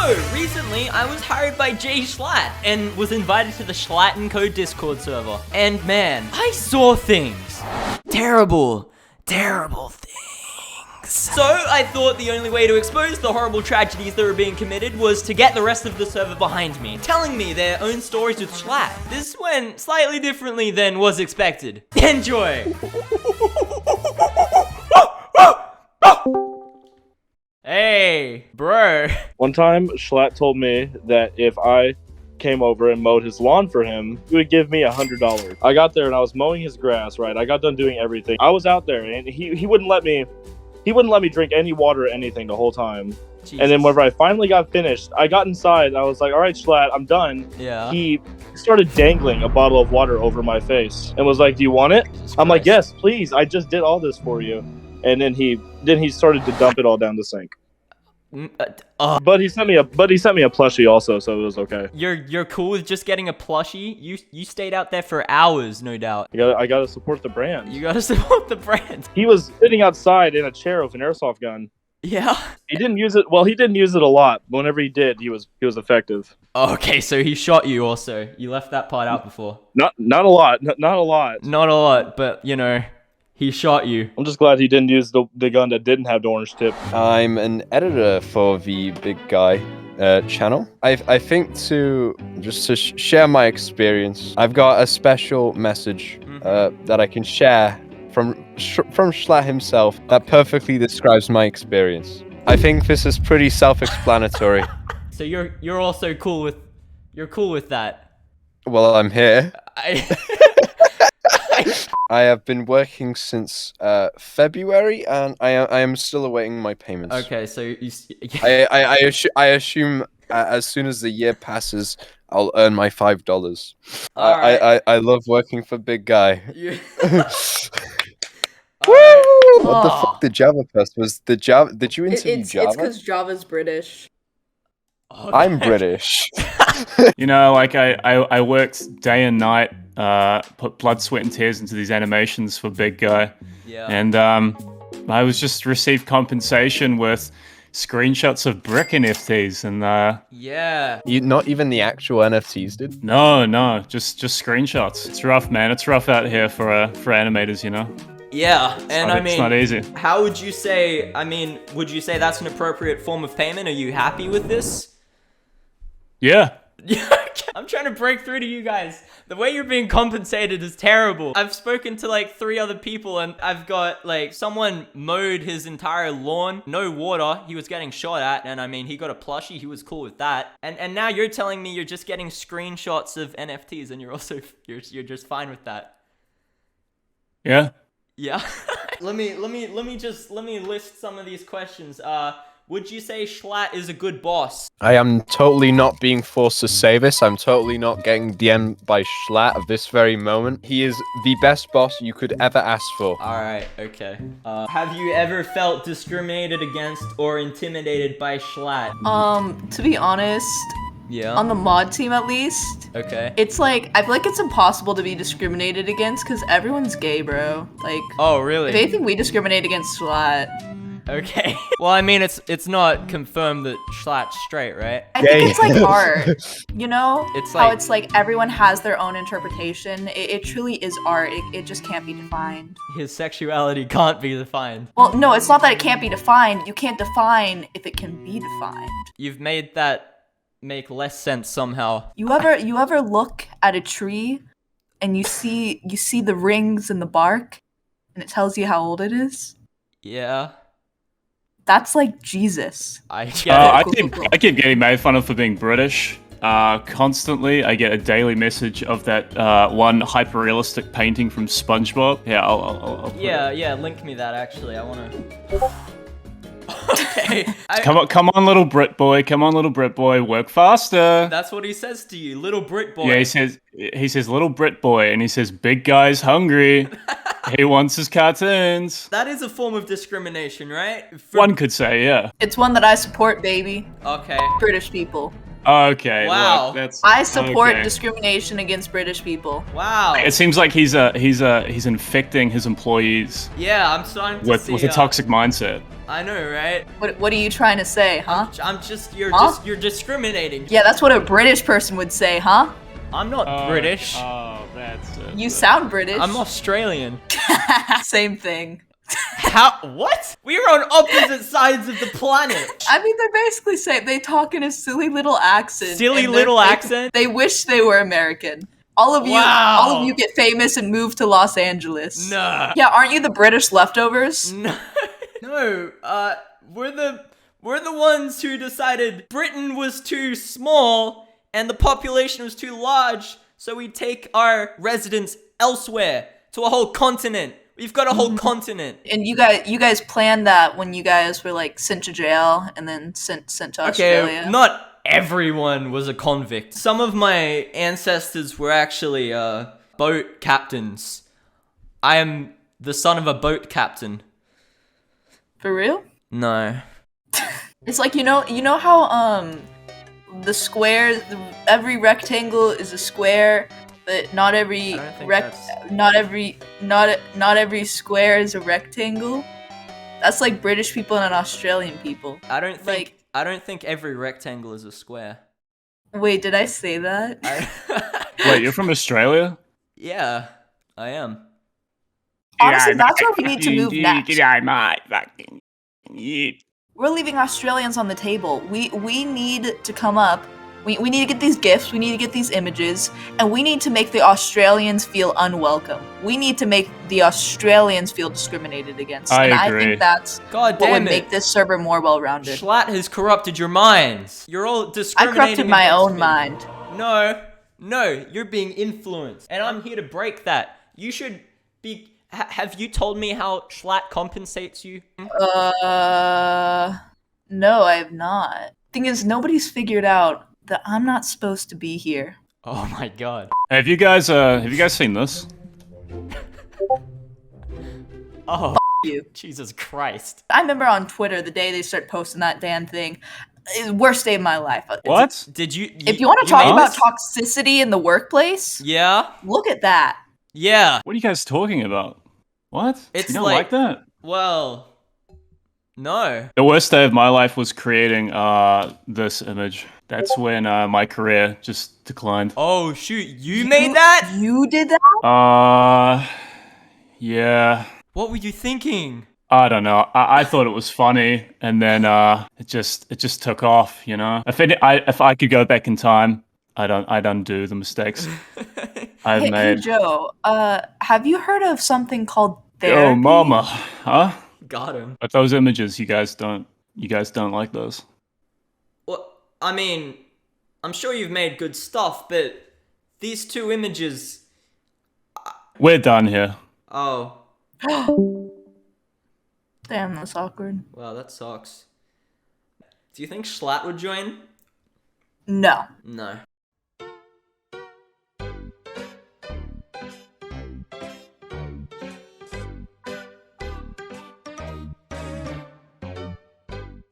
So, recently, I was hired by jschlatt and was invited to the Schlatt & Co. Discord server. And man, I saw things. Terrible things. So, I thought the only way to expose the horrible tragedies that were being committed was to get the rest of the server behind me, telling me their own stories with Schlatt. This went slightly differently than was expected. Enjoy! Hey, bro. One time, Schlatt told me that if I came over and mowed his lawn for him, he would give me $100. I got there and I was mowing his grass, right? I got done doing everything. I was out there and he wouldn't let me drink any water or anything the whole time. Jesus. And then whenever I finally got finished, I got inside. I was like, all right, Schlatt, I'm done. Yeah. He started dangling a bottle of water over my face and was like, do you want it? I'm like, yes, please. I just did all this for you. And then he started to dump it all down the sink. But he sent me a plushie also, so it was okay. You're cool with just getting a plushie? You stayed out there for hours, no doubt. I gotta support the brand. You gotta support the brand. He was sitting outside in a chair with an airsoft gun. Yeah. He didn't use it. Well, he didn't use it a lot. But whenever he did, he was effective. Okay, so he shot you also. You left that part out before. Not a lot. Not a lot. Not a lot, but you know. He shot you. I'm just glad he didn't use the gun that didn't have the orange tip. I'm an editor for the Big Guy channel. I think to share my experience, I've got a special message that I can share from Schlatt himself that perfectly describes my experience. I think this is pretty self-explanatory. So you're also cool with that? Well, I'm here. I have been working since February, and I am still awaiting my payments. Okay, so I assume as soon as the year passes, I'll earn my $5. I love working for Big Guy. Yeah. Woo! What the fuck? The Java test was the Java. Did you interview Java? It's because Java's British. Okay. I'm British. You know, like I worked day and night, put blood, sweat, and tears into these animations for Big Guy. Yeah. And I was just received compensation with screenshots of brick NFTs, and yeah. You not even the actual NFTs did? No, just screenshots. It's rough, man. It's rough out here for animators, you know. Yeah, and I mean, it's not easy. How would you say? I mean, would you say that's an appropriate form of payment? Are you happy with this? Yeah. Yeah, I'm trying to break through to you guys. The way you're being compensated is terrible. I've spoken to like 3 other people, and I've got like someone mowed his entire lawn, no water. He was getting shot at, and I mean, he got a plushie. He was cool with that. And now you're telling me you're just getting screenshots of NFTs, and you're also you're just fine with that. Yeah. Yeah. Let me list some of these questions. Would you say Schlatt is a good boss? I am totally not being forced to say this. I'm totally not getting DM'd by Schlatt at this very moment. He is the best boss you could ever ask for. Alright, okay. Have you ever felt discriminated against or intimidated by Schlatt? To be honest, Yeah. on the mod team at least, Okay. it's like, I feel like it's impossible to be discriminated against because everyone's gay, bro. Like, Oh, really? if anything, we discriminate against Schlatt. Okay. Well, I mean, it's not confirmed that Schlatt's straight, right? I think it's like art, you know? It's how like- it's like everyone has their own interpretation. It truly is art. It just can't be defined. His sexuality can't be defined. Well, no, it's not that it can't be defined. You can't define if it can be defined. You've made that make less sense somehow. You ever look at a tree and you see the rings in the bark and it tells you how old it is? Yeah. That's like Jesus. I get it. I keep getting made fun of for being British. Constantly, I get a daily message of that one hyper-realistic painting from SpongeBob. Yeah, I'll put it. Yeah, link me that actually. I wanna... Okay. Come on, little Brit boy. Come on, little Brit boy. Work faster. That's what he says to you, little Brit boy. Yeah, he says little Brit boy, and he says big guy's hungry. He wants his cartoons. That is a form of discrimination, right? One could say, yeah. It's one that I support, baby. Okay. British people. Okay. Wow. Look, that's. I support okay. discrimination against British people. Wow. It seems like he's infecting his employees Yeah, I'm starting to with see. a toxic mindset. I know, right? What are you trying to say, huh? You're discriminating. Yeah, that's what a British person would say, huh? I'm not British. Oh, that's it. You sound British. I'm Australian. Same thing. How? What? We are on opposite sides of the planet. I mean, they're basically saying they talk in a silly little accent. Silly and little they- accent? They wish they were American. All of Wow. you get famous and move to Los Angeles. Nah. Yeah, aren't you the British leftovers? No. No. We're the ones who decided Britain was too small and the population was too large, so we take our residents elsewhere to a whole continent. We've got a whole continent. And you guys planned that when you guys were like sent to jail and then sent to Australia. Okay, not everyone was a convict. Some of my ancestors were actually boat captains. I am the son of a boat captain. For real? No. It's like you know how the square, every rectangle is a square, but not every I don't think not every square is a rectangle. That's like British people and Australian people. I don't think every rectangle is a square. Wait, did I say that? Wait, you're from Australia? Yeah, I am. Honestly, that's where we need to move next. I might fucking. We're leaving Australians on the table. We need to come up. We need to get these gifts. We need to get these images, and we need to make the Australians feel unwelcome. We need to make the Australians feel discriminated against. I and I agree. think that's God what would damn make it. this server more well-rounded. Schlatt has corrupted your minds. You're all I discriminating corrupted my against own me. mind. No, you're being influenced, and I'm here to break that. You should be. Have you told me how Schlatt compensates you? No, I have not. Thing is, nobody's figured out that I'm not supposed to be here. Oh my god. Have you guys seen this? Oh, you. Jesus Christ. I remember on Twitter the day they started posting that damn thing. Worst day of my life. What? Did you? If you want to talk made about this? toxicity in the workplace, Yeah. look at that. Yeah. What are you guys talking about? What? It's you don't like- like that? Well. No. The worst day of my life was creating this image. That's when my career just declined. Oh shoot! You made that? You did that? Yeah. What were you thinking? I don't know. I thought it was funny, and then it just took off. You know, if I could go back in time, I'd undo the mistakes I've Hey made. Joe, have you heard of something called therapy? Oh, mama, huh? Got him. But those images, you guys don't like those. Well, I mean, I'm sure you've made good stuff, but these two images. We're done here. Oh, Damn, that's awkward. wow, that sucks. Do you think Schlatt would join? No. No.